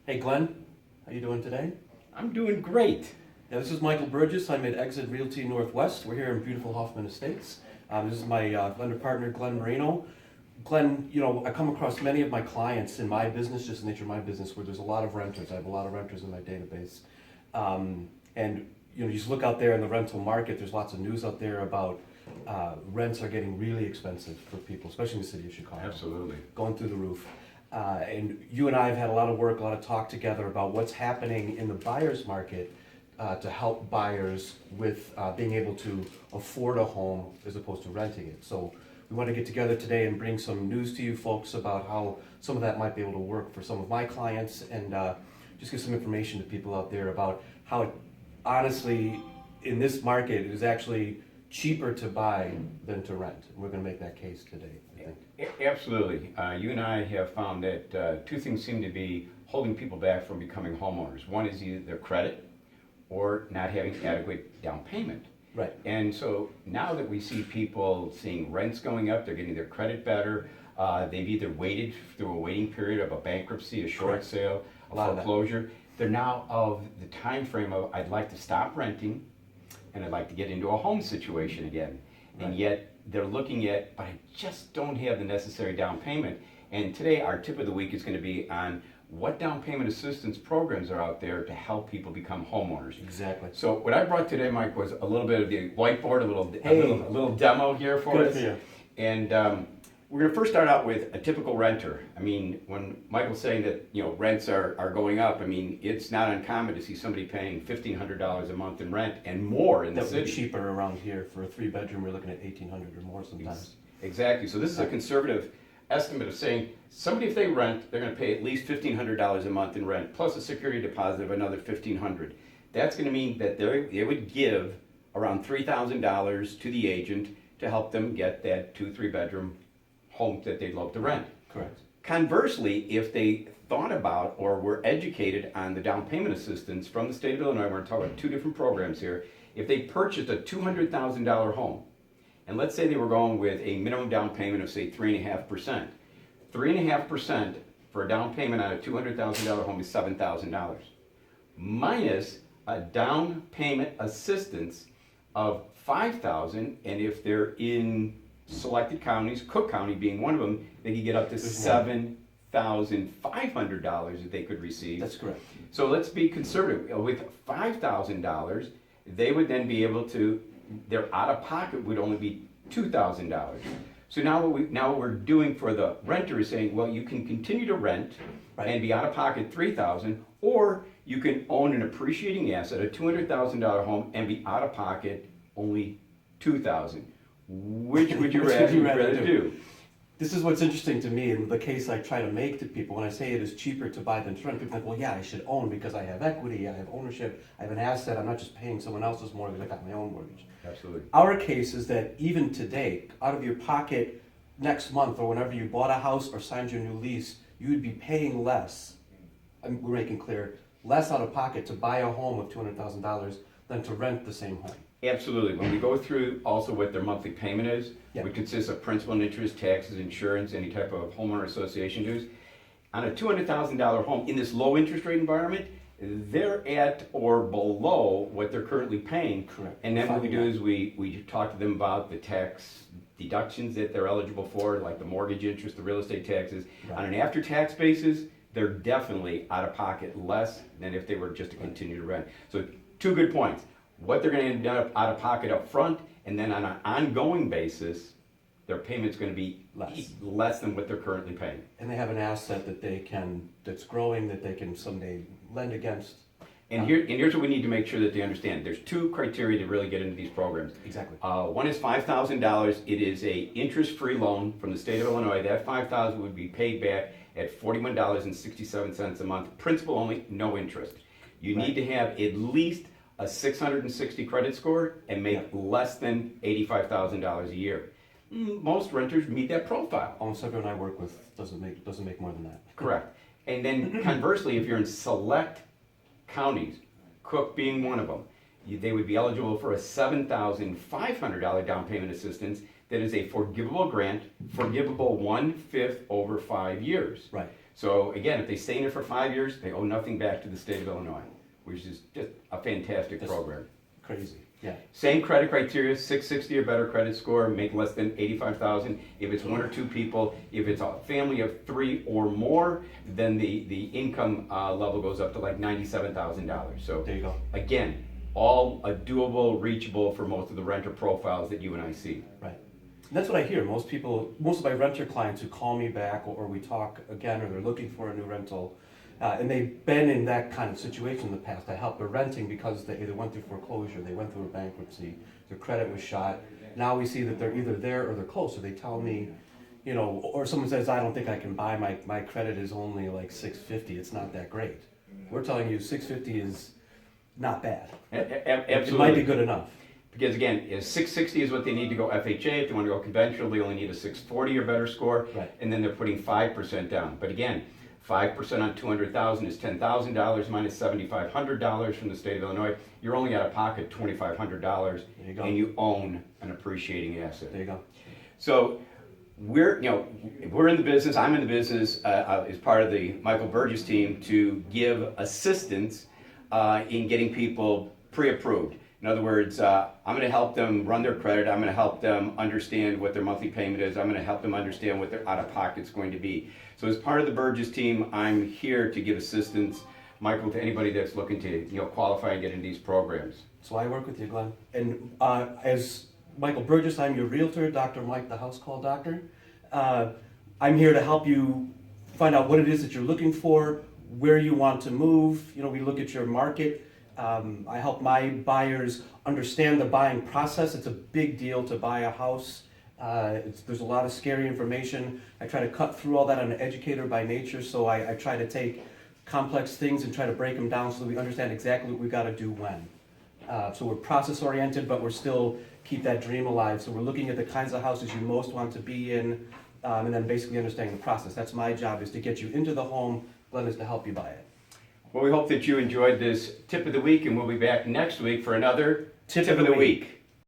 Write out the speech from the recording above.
Hey Glenn, how you doing today? I'm doing great. Yeah, this is Michael Burgess. I'm at Exit Realty Northwest. We're here in beautiful Hoffman Estates. This is my lender partner, Glenn Marino. Glenn, I come across many of my clients in my business, just the nature of my business, where there's a lot of renters. I have a lot of renters in my database. And you just look out there in the rental market, there's lots of news out there about rents are getting really expensive for people, especially in the city of Chicago. Absolutely. Going through the roof. And you and I have had a lot of work, a lot of talk together about what's happening in the buyer's market to help buyers with being able to afford a home as opposed to renting it. So we want to get together today and bring some news to you folks about how some of that might be able to work for some of my clients, and just give some information to people out there about how it, honestly, in this market, it is actually cheaper to buy than to rent. And we're going to make that case today, I think. Absolutely. You and I have found that two things seem to be holding people back from becoming homeowners. One is either their credit or not having adequate down payment. Right. And so now that we see people seeing rents going up, they're getting their credit better. They've either waited through a waiting period of a bankruptcy, a short Correct. sale, a foreclosure. They're now of the time frame of I'd like to stop renting and I'd like to get into a home situation again. Right. And yet they're looking at, but I just don't have the necessary down payment. And today our tip of the week is going to be on what down payment assistance programs are out there to help people become homeowners. Exactly. So what I brought today, Mike, was a little bit of the whiteboard, Hey. a little demo here for Good us. for you. And we're going to first start out with a typical renter. I mean, when Michael's saying that rents are going up, I mean it's not uncommon to see somebody paying $1,500 a month in rent and more in the That would be city. cheaper around here. For a 3-bedroom, we're looking at 1,800 or more sometimes. Exactly. So this is a conservative estimate of saying somebody, if they rent, they're going to pay at least $1,500 a month in rent, plus a security deposit of another $1,500. That's going to mean that they would give around $3,000 to the agent to help them get that 2-3-bedroom home that they'd love to rent. Correct. Conversely, if they thought about or were educated on the down payment assistance from the state of Illinois, we're going to talk about two different programs here. If they purchased a $200,000 home, and let's say they were going with a minimum down payment of say 3.5%. 3.5% for a down payment on a $200,000 home is $7,000. Minus a down payment assistance of $5,000, and if they're in selected counties, Cook County being one of them, they could get up to $7,500 that they could receive. That's correct. So let's be conservative. With $5,000, they would then be able to, their out-of-pocket would only be $2,000. So now what we're doing for the renter is saying, well, you can continue to rent and be out-of-pocket $3,000, or you can own an appreciating asset, a $200,000 home, and be out-of-pocket only $2,000. Which would you rather do? This is what's interesting to me, and the case I try to make to people when I say it is cheaper to buy than to rent. People think, well, yeah, I should own because I have equity, I have ownership, I have an asset. I'm not just paying someone else's mortgage, I got my own mortgage. Absolutely. Our case is that even today, out of your pocket next month or whenever you bought a house or signed your new lease, you would be paying less. We're making clear, less out of pocket to buy a home of $200,000 than to rent the same home. Absolutely. When we go through also what their monthly payment is, Yeah. which consists of principal and interest, taxes, insurance, any type of homeowner association dues, on a $200,000 home in this low interest rate environment, they're at or below what they're currently paying. Correct. And then what we do is we talk to them about the tax deductions that they're eligible for, like the mortgage interest, the real estate taxes. Right. On an after-tax basis, they're definitely out of pocket less than if they were just to continue to rent. So two good points. What they're going to end up out of pocket up front, and then on an ongoing basis, their payment's going to be less than what they're currently paying. And they have an asset that's growing, that they can someday lend against. And here's what we need to make sure that they understand. There's two criteria to really get into these programs. Exactly. One is $5,000. It is a interest-free loan from the state of Illinois. That $5,000 would be paid back at $41.67 a month, principal only, no interest. You need to have at least a 660 credit score and make less than $85,000 a year. Most renters meet that profile. Almost everyone I work with doesn't make more than that. Correct. And then conversely, if you're in select counties, Cook being one of them, they would be eligible for a $7,500 down payment assistance that is a forgivable grant, forgivable 1/5 over 5 years. Right. So again, if they stay in it for 5 years, they owe nothing back to the state of Illinois, which is just a fantastic That's program. crazy, yeah. Same credit criteria, 660 or better credit score, make less than 85,000. If it's one or two people, if it's a family of three or more, then the income level goes up to like $97,000. So There you go. again, all doable, reachable for most of the renter profiles that you and I see. Right. And that's what I hear. Most people, most of my renter clients who call me back or we talk again or they're looking for a new rental, and they've been in that kind of situation in the past. I helped them renting because they either went through foreclosure, they went through a bankruptcy, their credit was shot. Now we see that they're either there or they're close. So they tell me, you know, or someone says, I don't think I can buy, my credit is only like 650. It's not that great. We're telling you 650 is not bad. Absolutely. It might be good enough. Because again, 660 is what they need to go FHA. If they want to go conventional, they only need a 640 or better score, Right. and then they're putting 5% down. But again, 5% on 200,000 is $10,000 minus $7,500 from the state of Illinois. You're only out of pocket $2,500, There you go. and you own an appreciating asset. There you go. So we're in the business. I'm in the business as part of the Michael Burgess team to give assistance in getting people pre-approved. In other words, I'm going to help them run their credit. I'm going to help them understand what their monthly payment is. I'm going to help them understand what their out-of-pocket is going to be. So as part of the Burgess team, I'm here to give assistance, Michael, to anybody that's looking to qualify and get into these programs. So I work with you, Glenn. And as Michael Burgess, I'm your realtor, Dr. Mike, the house call doctor. I'm here to help you find out what it is that you're looking for, where you want to move. You know, we look at your market. I help my buyers understand the buying process. It's a big deal to buy a house. There's a lot of scary information. I try to cut through all that. I'm an educator by nature, so I try to take complex things and try to break them down so that we understand exactly what we got to do when. So we're process oriented, but we're still keep that dream alive. So we're looking at the kinds of houses you most want to be in, and then basically understanding the process. That's my job, is to get you into the home. Glenn is to help you buy it. Well, we hope that you enjoyed this tip of the week, and we'll be back next week for another tip of the week.